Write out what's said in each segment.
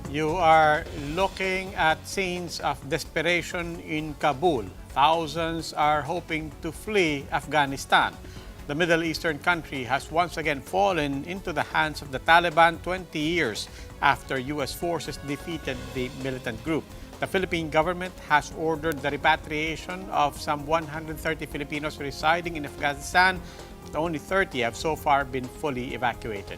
You are looking at scenes of desperation in Kabul. Thousands are hoping to flee Afghanistan. The Middle Eastern country has once again fallen into the hands of the Taliban 20 years after U.S. forces defeated the militant group. The Philippine government has ordered the repatriation of some 130 Filipinos residing in Afghanistan, but only 30 have so far been fully evacuated.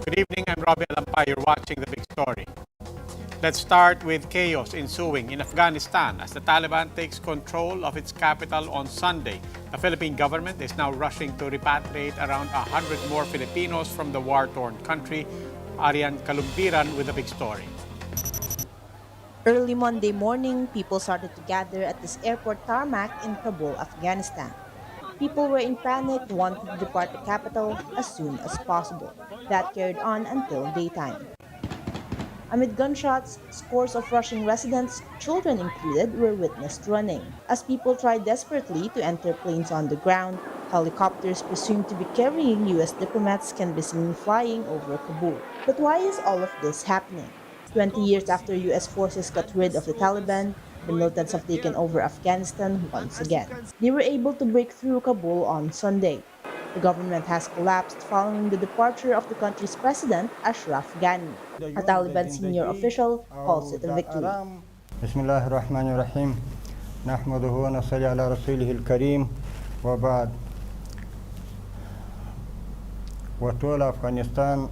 Good evening, I'm Lambda. You're watching The Big Story. Let's start with chaos ensuing in Afghanistan as the Taliban takes control of its capital on Sunday. The Philippine government is now rushing to repatriate around 100 more Filipinos from the war-torn country. Arian Kalumbiran with The Big Story. Early Monday morning, people started to gather at this airport tarmac in Kabul, Afghanistan. People were in panic, wanting to depart the capital as soon as possible. That carried on until daytime. Amid gunshots, scores of rushing residents, children included, were witnessed running. As people tried desperately to enter planes on the ground, helicopters presumed to be carrying U.S. diplomats can be seen flying over Kabul. But why is all of this happening? 20 years after U.S. forces got rid of the Taliban, the militants have taken over Afghanistan once again. They were able to break through Kabul on Sunday. The government has collapsed following the departure of the country's president, Ashraf Ghani. A Taliban senior official calls it a victory. Bismillahirrahmanirrahim. Nahmaduhu wa nasalli ala rasulihil kareem wa ba'd. Wa tola Afghanistan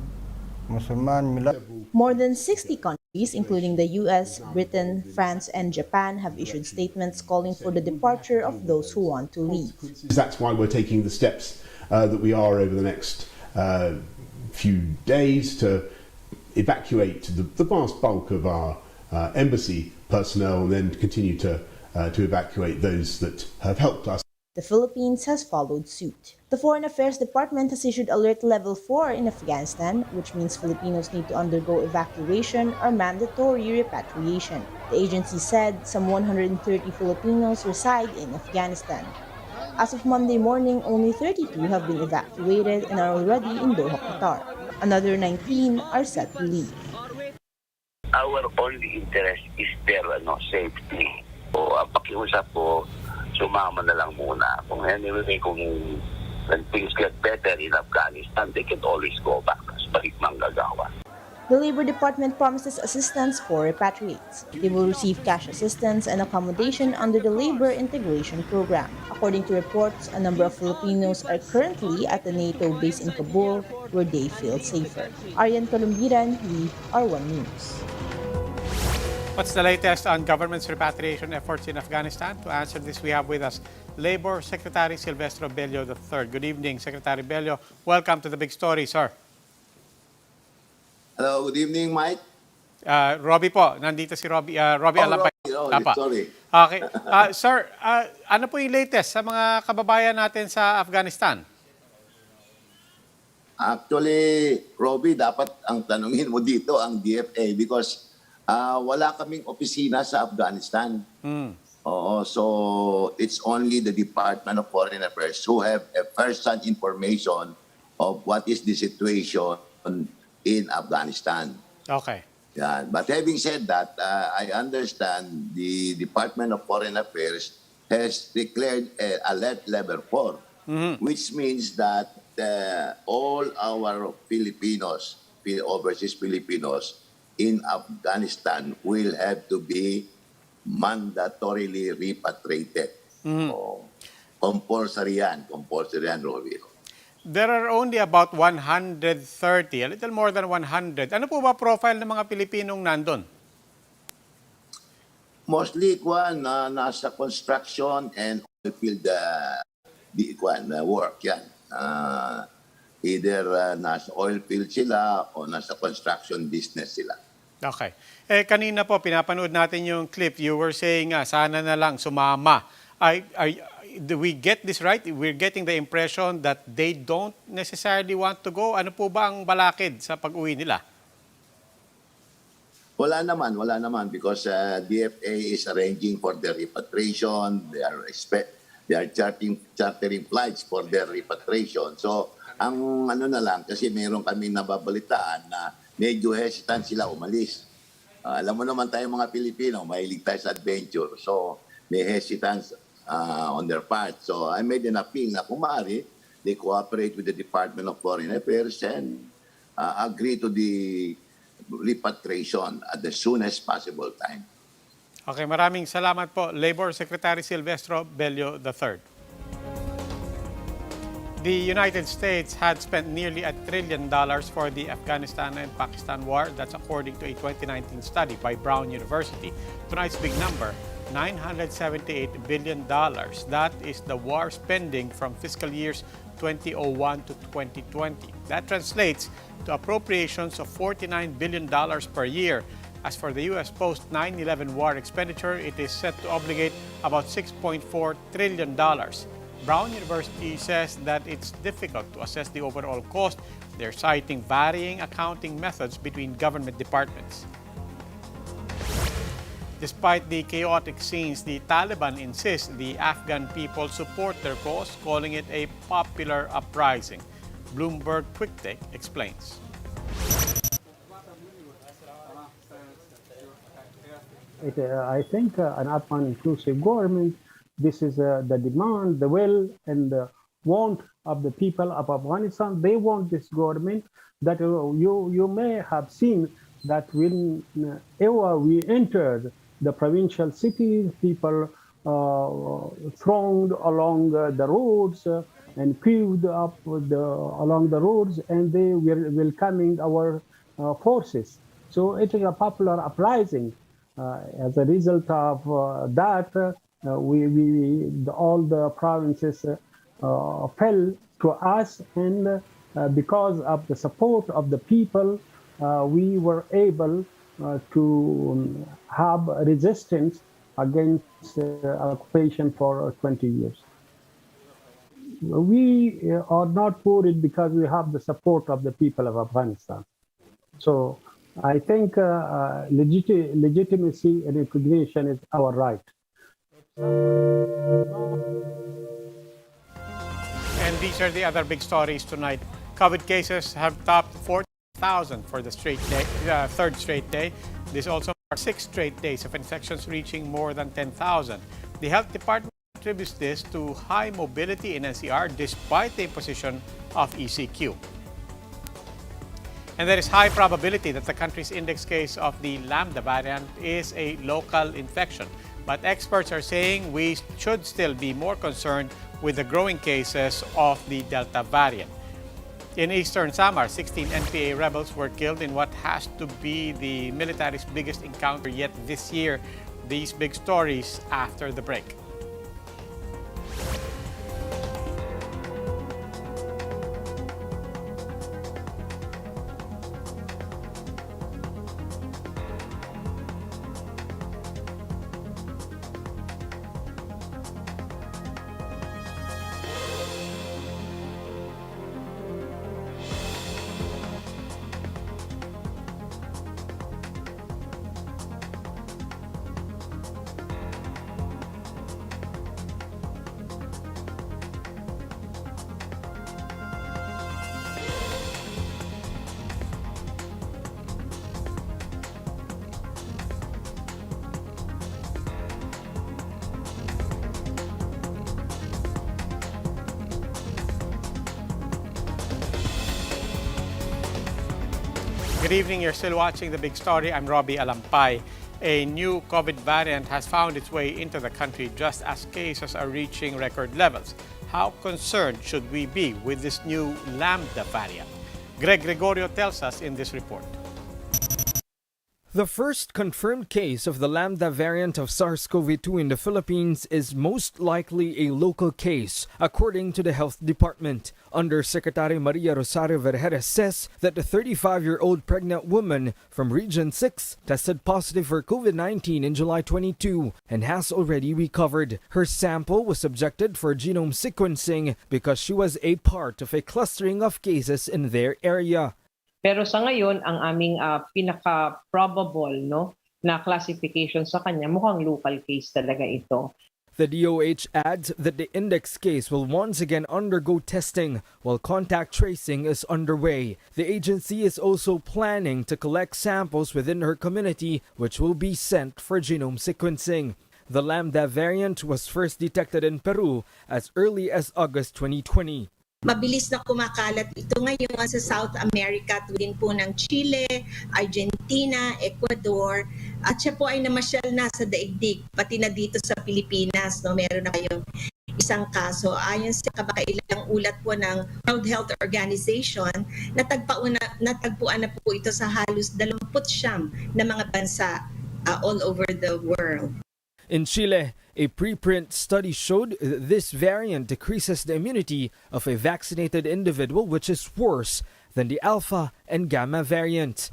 Musulman milad. More than 60 countries, including the US, Britain, France, and Japan, have issued statements calling for the departure of those who want to leave. That's why we're taking the steps that we are over the next few days to evacuate the vast bulk of our embassy personnel and then continue to evacuate those that have helped us. The Philippines has followed suit. The Foreign Affairs Department has issued Alert Level 4 in Afghanistan, which means Filipinos need to undergo evacuation or mandatory repatriation. The agency said some 130 Filipinos reside in Afghanistan. As of Monday morning, only 32 have been evacuated and are already in Doha, Qatar. Another 19 are set to leave. Our only interest is their safety. So, ang pakiusap po, sumama na lang muna. Kung anyway, kung when things get better in Afghanistan, they can always go back. Balik manggagawa. The Labor Department promises assistance for repatriates. They will receive cash assistance and accommodation under the Labor Integration Program. According to reports, a number of Filipinos are currently at the NATO base in Kabul, where they feel safer. Arian Kalumbiran, R1 News. What's the latest on government's repatriation efforts in Afghanistan? To answer this, we have with us Labor Secretary Silvestro Bello III. Good evening, Secretary Bello. Welcome to The Big Story, sir. Hello, good evening, Mike. Robbie po, nandito si Robbie Alampay. Sorry. Okay. Sir, ano po yung latest sa mga kababayan natin sa Afghanistan? Actually, Robbie, dapat ang tanungin mo dito ang DFA because wala kaming opisina sa Afghanistan. Oo, so it's only the Department of Foreign Affairs who have a first-hand information of what is the situation in Afghanistan. Okay. Yeah, but having said that, I understand the Department of Foreign Affairs has declared alert level 4, which means that all our Filipinos, overseas Filipinos in Afghanistan will have to be mandatorily repatriated. So, compulsory yan, Robbie. There are only about 130, a little more than 100. Ano po ba profile ng mga Pilipinong nandun? Mostly, nasa construction and oil field work yan. Either nasa oil field sila o nasa construction business sila. Okay. Kanina po, pinapanood natin yung clip. You were saying, sana na lang sumama. Do we get this right? We're getting the impression that they don't necessarily want to go. Ano po ba ang balakid sa pag-uwi nila? Wala naman because DFA is arranging for their repatriation. They are chartering flights for their repatriation. So Ang ano na lang, kasi meron kami nababalitaan na medyo hesitant sila umalis. Alam mo naman tayo mga Pilipino, mahilig tayo sa adventure. So, may hesitance on their part. So, I made an appeal na kung maaari, they cooperate with the Department of Foreign Affairs and agree to the repatriation at the soonest possible time. Okay, maraming salamat po, Labor Secretary Silvestro Bello III. The United States had spent nearly $1 trillion for the Afghanistan and Pakistan war. That's according to a 2019 study by Brown University. Tonight's big number, $978 billion. That is the war spending from fiscal years 2001 to 2020. That translates to appropriations of $49 billion per year. As for the U.S. post 9/11 war expenditure, it is set to obligate about $6.4 trillion. Brown University says that it's difficult to assess the overall cost. They're citing varying accounting methods between government departments. Despite the chaotic scenes, the Taliban insists the Afghan people support their cause, calling it a popular uprising. Bloomberg Quick Take explains. I think an Afghan-inclusive government, this is the demand, the will, and the want of the people of Afghanistan. They want this government. That you may have seen that whenever we entered the provincial cities, people thronged along the roads and queued up along the roads, and they were welcoming our forces. So it is a popular uprising. As a result of that, all the provinces fell to us, and because of the support of the people, we were able to have resistance against occupation for 20 years. We are not worried because we have the support of the people of Afghanistan. So I think legitimacy and recognition is our right. And these are the other big stories tonight. COVID cases have topped 40,000 for the third straight day. This also marks 6 straight days of infections reaching more than 10,000. The health department attributes this to high mobility in NCR despite the imposition of ECQ. And there is high probability that the country's index case of the Lambda variant is a local infection. But experts are saying we should still be more concerned with the growing cases of the Delta variant. In Eastern Samar, 16 NPA rebels were killed in what has to be the military's biggest encounter yet this year. These big stories after the break. Good evening. You're still watching The Big Story. I'm Robbie Alampay. A new COVID variant has found its way into the country just as cases are reaching record levels. How concerned should we be with this new Lambda variant? Greg Gregorio tells us in this report. The first confirmed case of the Lambda variant of SARS-CoV-2 in the Philippines is most likely a local case, according to the Health Department. Undersecretary Maria Rosario Vergeres says that the 35-year-old pregnant woman from Region 6 tested positive for COVID-19 in July 22 and has already recovered. Her sample was subjected for genome sequencing because she was a part of a clustering of cases in their area. Pero sa ngayon, ang aming pinaka-probable na classification sa kanya, mukhang local case talaga ito. The DOH adds that the index case will once again undergo testing while contact tracing is underway. The agency is also planning to collect samples within her community, which will be sent for genome sequencing. The Lambda variant was first detected in Peru as early as August 2020. Mabilis na kumakalat ito ngayon sa South America, tulad po ng Chile, Argentina, Ecuador, at siya po ay namasyal na sa daigdig, pati na dito sa Pilipinas. No? Meron na kayong isang kaso. Ayon sa kamakailang ulat po ng World Health Organization, natagpuan na po ito sa halos 29 na mga bansa all over the world. In Chile, a preprint study showed that this variant decreases the immunity of a vaccinated individual, which is worse than the Alpha and Gamma variant.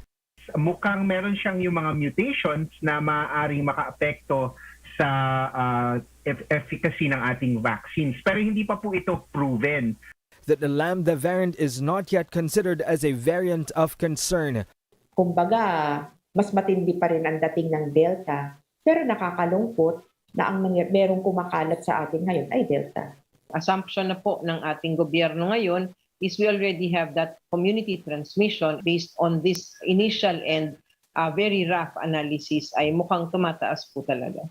Mukhang meron siyang yung mga mutations na maaaring makaapekto sa efficacy ng ating vaccines. Pero hindi pa po ito proven. That the Lambda variant is not yet considered as a variant of concern. Kumbaga, mas matindi pa rin ang dating ng Delta. Pero nakakalungkot na ang merong kumakalat sa atin ngayon ay Delta. Assumption na po ng ating gobyerno ngayon is we already have that community transmission based on this initial and very rough analysis ay mukhang tumataas po talaga.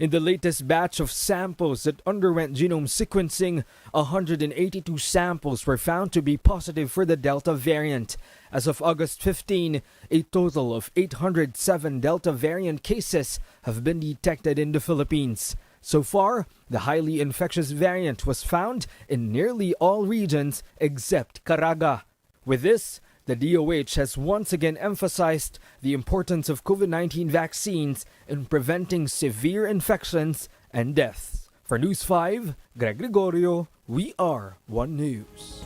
In the latest batch of samples that underwent genome sequencing, 182 samples were found to be positive for the Delta variant. As of August 15, a total of 807 Delta variant cases have been detected in the Philippines. So far, the highly infectious variant was found in nearly all regions except Caraga. With this, the DOH has once again emphasized the importance of COVID-19 vaccines in preventing severe infections and deaths. For News 5, Greg Gregorio, we are One News.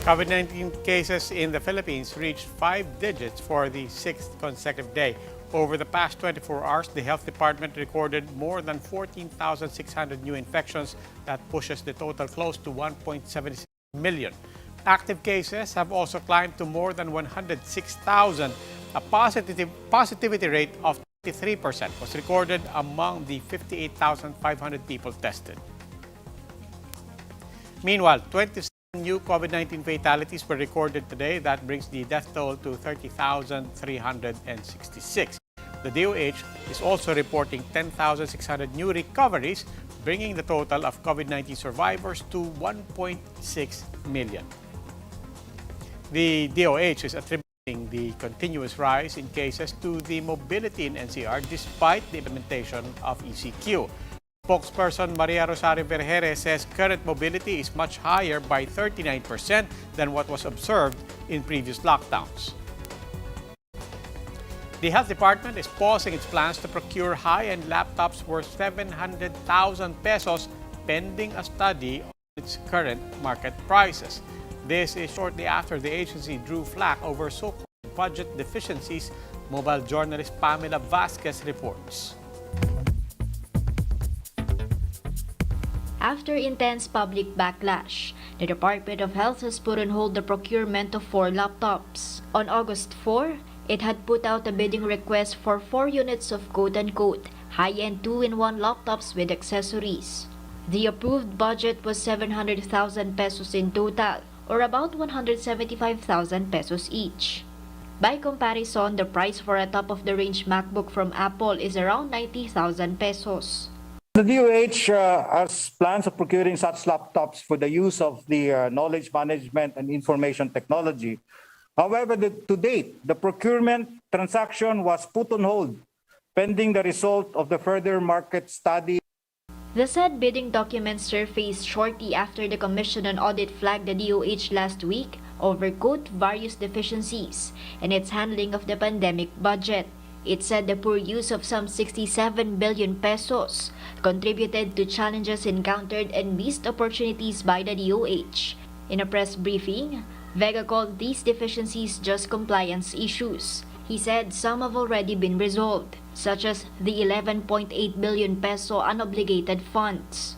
COVID-19 cases in the Philippines reached 5 digits for the 6th consecutive day. Over the past 24 hours, the Health Department recorded more than 14,600 new infections. That pushes the total close to 1.76 million. Active cases have also climbed to more than 106,000. A positivity rate of 23% was recorded among the 58,500 people tested. Meanwhile, 27 new COVID-19 fatalities were recorded today. That brings the death toll to 30,366. The DOH is also reporting 10,600 new recoveries, bringing the total of COVID-19 survivors to 1.6 million. The DOH is attributing the continuous rise in cases to the mobility in NCR despite the implementation of ECQ. Spokesperson Maria Rosario Vergere says current mobility is much higher by 39% than what was observed in previous lockdowns. The Health Department is pausing its plans to procure high-end laptops worth 700,000 pesos pending a study on its current market prices. This is shortly after the agency drew flack over so-called budget deficiencies, mobile journalist Pamela Vasquez reports. After intense public backlash, the Department of Health has put on hold the procurement of 4 laptops. On August 4, it had put out a bidding request for 4 units of quote-unquote high-end 2-in-1 laptops with accessories. The approved budget was 700,000 pesos in total, or about 175,000 pesos each. By comparison, the price for a top-of-the-range MacBook from Apple is around 90,000 pesos. The DOH has plans of procuring such laptops for the use of the knowledge management and information technology. However, to date, the procurement transaction was put on hold pending the result of the further market study. The said bidding documents surfaced shortly after the Commission on Audit flagged the DOH last week over quote various deficiencies in its handling of the pandemic budget. It said the poor use of some 67 billion pesos contributed to challenges encountered and missed opportunities by the DOH. In a press briefing, Vega called these deficiencies just compliance issues. He said some have already been resolved, such as the 11.8 billion peso unobligated funds.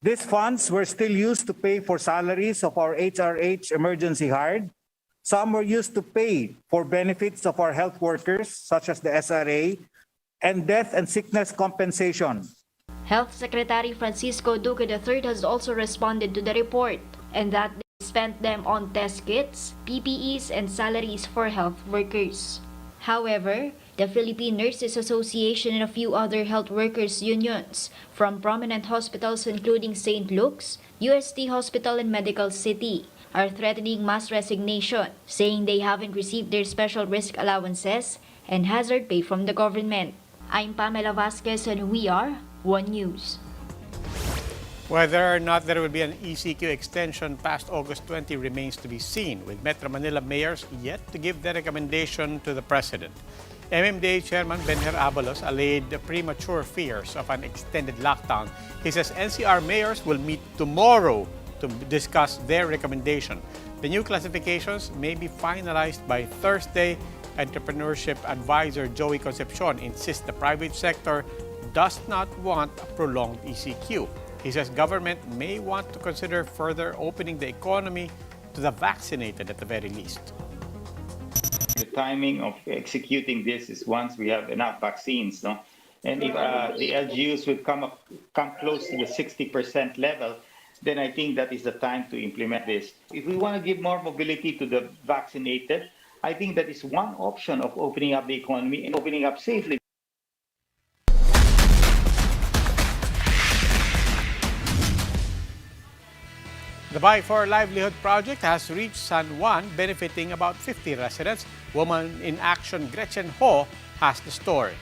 These funds were still used to pay for salaries of our HRH emergency hired. Some were used to pay for benefits of our health workers, such as the SRA, and death and sickness compensation. Health Secretary Francisco Duque III has also responded to the report, and that they spent them on test kits, PPEs, and salaries for health workers. However, the Philippine Nurses Association and a few other health workers unions from prominent hospitals including St. Luke's, UST Hospital, and Medical City are threatening mass resignation, saying they haven't received their special risk allowances and hazard pay from the government. I'm Pamela Vasquez and we are One News. Whether or not there will be an ECQ extension past August 20 remains to be seen, with Metro Manila mayors yet to give their recommendation to the president. MMDA Chairman Benher Abalos allayed the premature fears of an extended lockdown. He says NCR mayors will meet tomorrow to discuss their recommendation. The new classifications may be finalized by Thursday. Entrepreneurship advisor Joey Concepcion insists the private sector does not want a prolonged ECQ. He says government may want to consider further opening the economy to the vaccinated at the very least. The timing of executing this is once we have enough vaccines, no? And if the LGUs would come close to the 60% level, then I think that is the time to implement this. If we want to give more mobility to the vaccinated, I think that is one option of opening up the economy and opening up safely. The Buy for Livelihood project has reached San Juan, benefiting about 50 residents. Woman in Action Gretchen Ho has the story.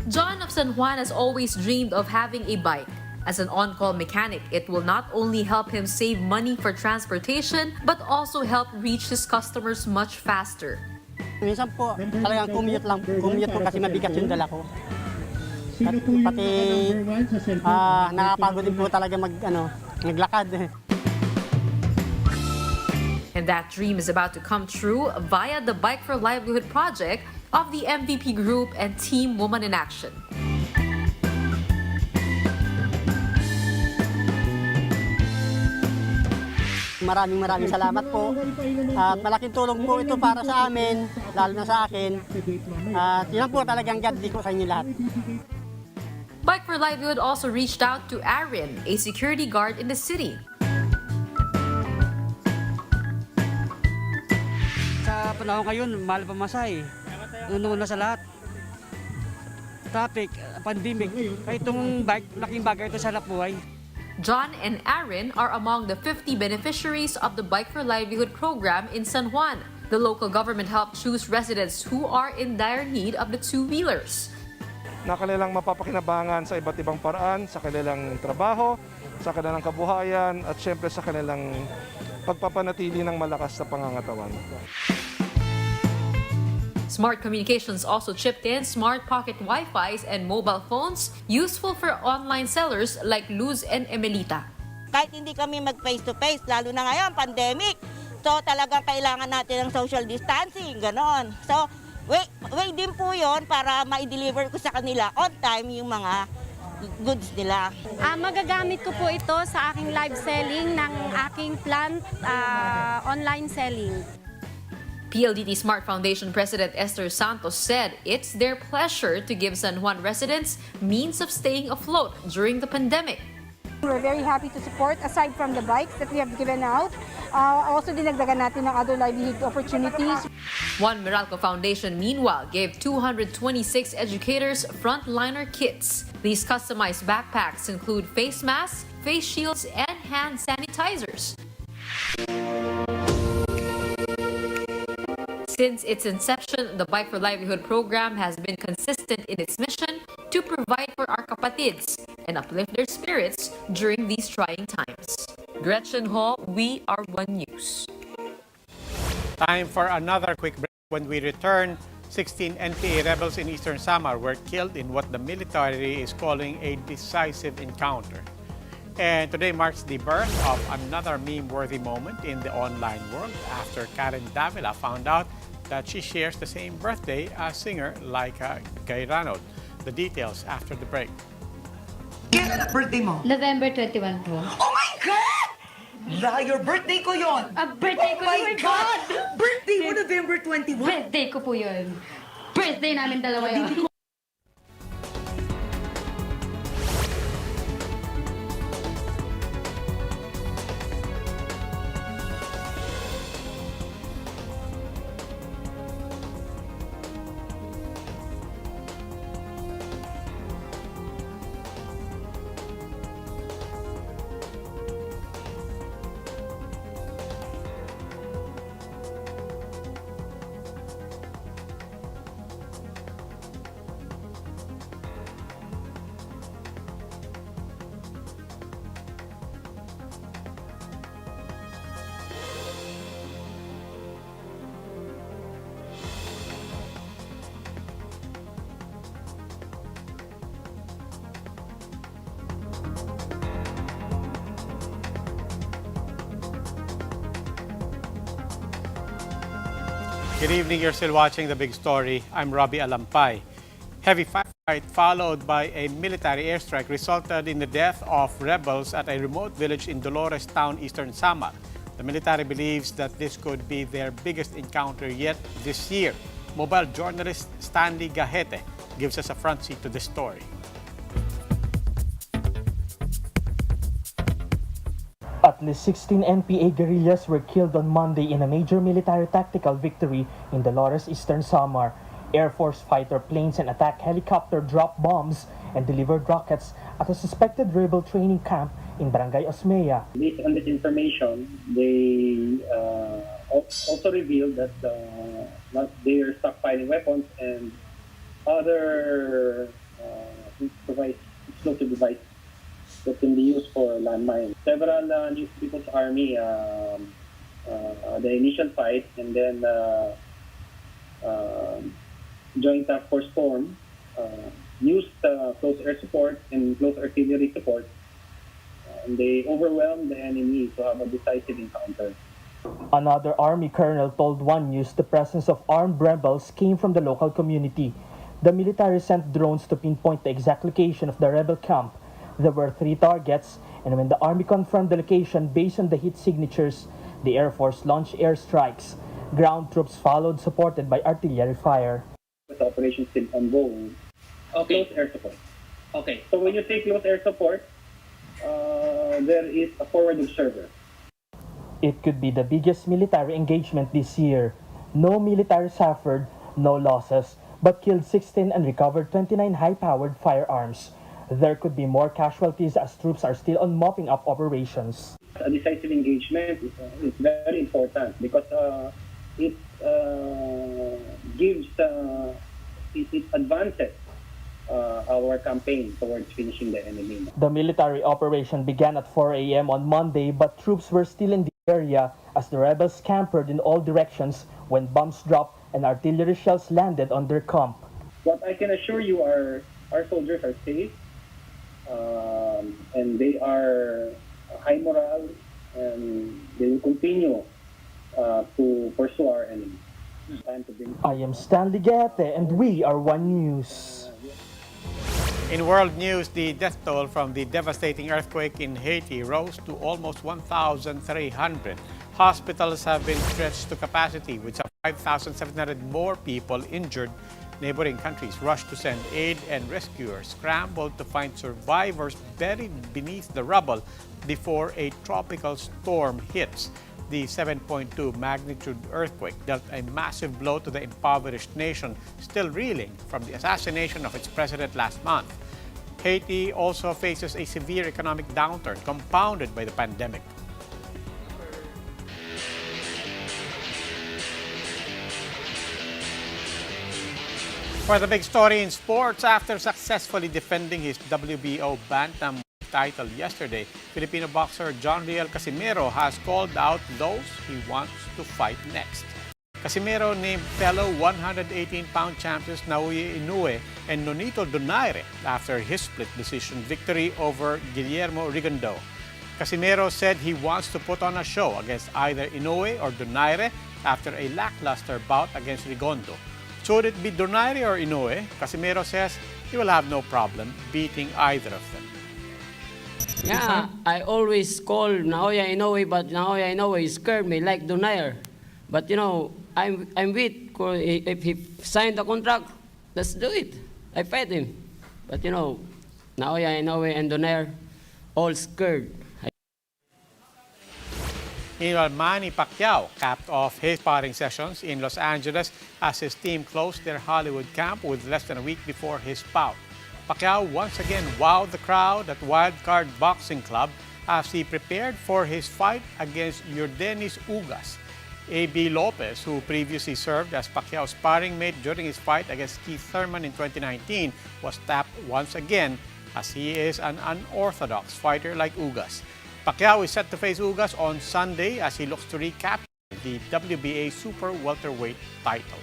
John of San Juan has always dreamed of having a bike. As an on-call mechanic, it will not only help him save money for transportation, but also help reach his customers much faster. Minsan po, talagang commute po kasi mabigat yung dala ko. Pati nakapagod din po talaga maglakad. And that dream is about to come true via the Bike for Livelihood project of the MVP Group and Team Woman in Action. Maraming salamat po. At malaking tulong po ito para sa amin, lalo na sa akin. At yun po talagang God ko sa inyo lahat. Bike for Livelihood also reached out to Aaron, a security guard in the city. Sa panahon ngayon, mahal pa masay. Una sa lahat. Traffic, pandemic. Kaya itong bike, laking bagay ito sa buhay. John and Aaron are among the 50 beneficiaries of the Bike for Livelihood program in San Juan. The local government helped choose residents who are in dire need of the two-wheelers. Na kanilang mapapakinabangan sa iba't ibang paraan, sa kanilang trabaho, sa kanilang kabuhayan, at syempre sa kanilang pagpapanatili ng malakas na pangangatawan. Smart Communications also chipped in smart pocket Wi-Fis and mobile phones useful for online sellers like Luz and Emelita. Kahit hindi kami mag-face-to-face, lalo na ngayon, pandemic, so talagang kailangan natin ng social distancing, ganon. So, way din po yun para ma-deliver ko sa kanila on time yung mga goods nila. Magagamit ko po ito sa aking live selling ng aking plant online selling. PLDT Smart Foundation President Esther Santos said it's their pleasure to give San Juan residents means of staying afloat during the pandemic. We're very happy to support, aside from the bikes that we have given out, also dinagdagan natin ng other livelihood opportunities. One Meralco Foundation, meanwhile, gave 226 educators frontliner kits. These customized backpacks include face masks, face shields, and hand sanitizers. Since its inception, the Bike for Livelihood program has been consistent in its mission to provide for our kapatids and uplift their spirits during these trying times. Gretchen Hall, we are One News. Time for another quick break. When we return, 16 NPA rebels in Eastern Samar were killed in what the military is calling a decisive encounter. And today marks the birth of another meme-worthy moment in the online world after Karen Davila found out that she shares the same birthday as singer Laika Gairano. The details after the break. Kailan ang birthday mo? November 21 po. Oh my God! Liar, birthday ko yon. Birthday ko Oh my yun. God! Birthday mo November 21. Birthday ko po yun. Birthday namin dalawa yun. Good evening. You're still watching The Big Story. I'm Robbie Alampay. Heavy firefight followed by a military airstrike resulted in the death of rebels at a remote village in Dolores Town, Eastern Samar. The military believes that this could be their biggest encounter yet this year. Mobile journalist Stanley Gahete gives us a front seat to this story. At least 16 NPA guerrillas were killed on Monday in a major military tactical victory in Dolores, Eastern Samar. Air Force fighter planes and attack helicopter dropped bombs and delivered rockets at a suspected rebel training camp in Barangay Osmeya. Based on this information, they also revealed that they are stockpiling weapons and other explosive devices that can be used for landmines. Several New People's Army, the initial fight, and then Joint Task Force form used close air support and close artillery support, and they overwhelmed the enemy to have a decisive encounter. Another Army colonel told One News the presence of armed rebels came from the local community. The military sent drones to pinpoint the exact location of the rebel camp. There were 3 targets, and when the Army confirmed the location based on the hit signatures, the Air Force launched airstrikes. Ground troops followed, supported by artillery fire. The operation still ongoing. Close air support. Okay. So when you say close air support, there is a forward observer. It could be the biggest military engagement this year. No military suffered, no losses, but killed 16 and recovered 29 high-powered firearms. There could be more casualties as troops are still on mopping up operations. A decisive engagement is very important because it advances our campaign towards finishing the enemy. The military operation began at 4 a.m. on Monday, but troops were still in the area as the rebels scampered in all directions when bombs dropped and artillery shells landed on their camp. What I can assure you are our soldiers are safe. And they are high morale, and they will continue to pursue our enemy. I am Stanley Gate, and we are One News. In world news, the death toll from the devastating earthquake in Haiti rose to almost 1,300. Hospitals have been stretched to capacity, with some 5,700 more people injured. Neighboring countries rushed to send aid, and rescuers scrambled to find survivors buried beneath the rubble before a tropical storm hits. The 7.2 magnitude earthquake dealt a massive blow to the impoverished nation, still reeling from the assassination of its president last month. Haiti also faces a severe economic downturn compounded by the pandemic. For the big story in sports, after successfully defending his WBO bantam title yesterday, Filipino boxer Johnriel Casimero has called out those he wants to fight next. Casimero named fellow 118-pound champions Naoya Inoue and Nonito Donaire after his split decision victory over Guillermo Rigondeaux. Casimero said he wants to put on a show against either Inoue or Donaire after a lackluster bout against Rigondeaux. Should it be Donaire or Inoue, Casimero says he will have no problem beating either of them. Yeah, I always call Naoya Inoue, but Naoya Inoue scared me like Donaire. But you know, I'm with. If he signed the contract, let's do it. I fight him. But you know, Naoya Inoue and Donaire all scared. Meanwhile, Manny Pacquiao capped off his sparring sessions in Los Angeles as his team closed their Hollywood camp with less than a week before his bout. Pacquiao once again wowed the crowd at Wildcard Boxing Club as he prepared for his fight against Yordenis Ugas. A.B. Lopez, who previously served as Pacquiao's sparring mate during his fight against Keith Thurman in 2019, was tapped once again as he is an unorthodox fighter like Ugas. Pacquiao is set to face Ugas on Sunday as he looks to recapture the WBA Super Welterweight title.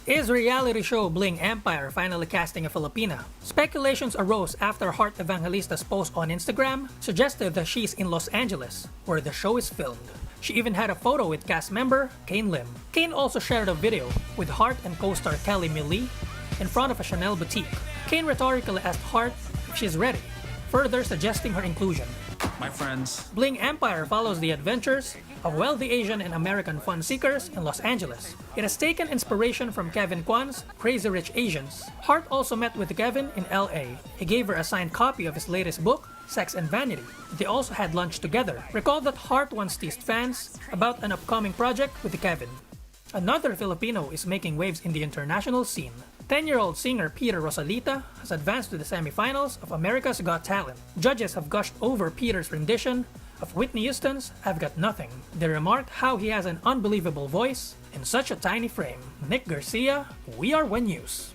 Is reality show Bling Empire finally casting a Filipina? Speculations arose after Heart Evangelista's post on Instagram suggested that she's in Los Angeles, where the show is filmed. She even had a photo with cast member Kane Lim. Kane also shared a video with Heart and co-star Kelly Millie in front of a Chanel boutique. Kane rhetorically asked Heart if she's ready, further suggesting her inclusion. My friends. Bling Empire follows the adventures of wealthy Asian and American fun seekers in Los Angeles. It has taken inspiration from Kevin Kwan's Crazy Rich Asians. Hart also met with Kevin in LA. He gave her a signed copy of his latest book, Sex and Vanity. They also had lunch together. Recall that Hart once teased fans about an upcoming project with Kevin. Another Filipino is making waves in the international scene. 10-year-old singer Peter Rosalita has advanced to the semifinals of America's Got Talent. Judges have gushed over Peter's rendition of Whitney Houston's I've Got Nothing. They remarked how he has an unbelievable voice in such a tiny frame. Nick Garcia, We Are One News.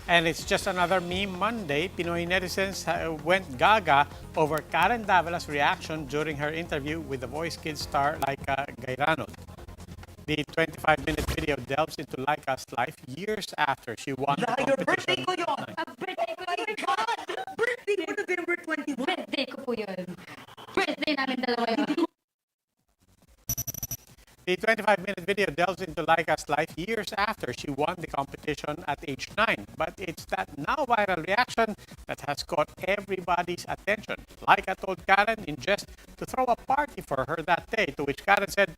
And it's just another meme Monday. Pinoy netizens went gaga over Karen Davila's reaction during her interview with The Voice Kids star Laika Gairanod. The 25-minute video delves into Laika's life years after she won the competition. Birthday ko yun! Birthday ko yun! God! Birthday ko November 21! Birthday ko po yun. Birthday namin dalawa yun. The 25-minute video delves into Laika's life years after she won the competition at age 9. But it's that now viral reaction that has caught everybody's attention. Laika told Karen in jest to throw a party for her that day, to which Karen said,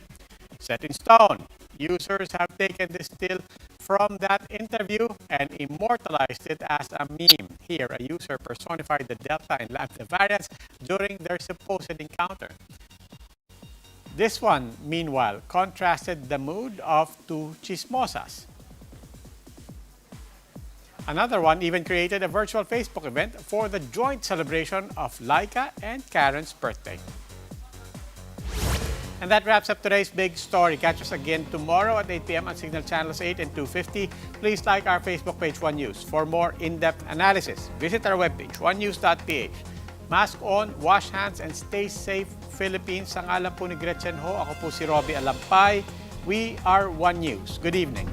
"Set in stone." Users have taken this still from that interview and immortalized it as a meme. Here, a user personified the Delta and Lambda variants during their supposed encounter. This one, meanwhile, contrasted the mood of two chismosas. Another one even created a virtual Facebook event for the joint celebration of Laika and Karen's birthday. And that wraps up today's big story. Catch us again tomorrow at 8 p.m. on Signal Channels 8 and 250. Please like our Facebook page, One News. For more in-depth analysis, visit our webpage, onenews.ph. Mask on, wash hands, and stay safe, Philippines. Sa ngalan po ni Gretchen Ho, ako po si Robbie Alampay. We are One News. Good evening.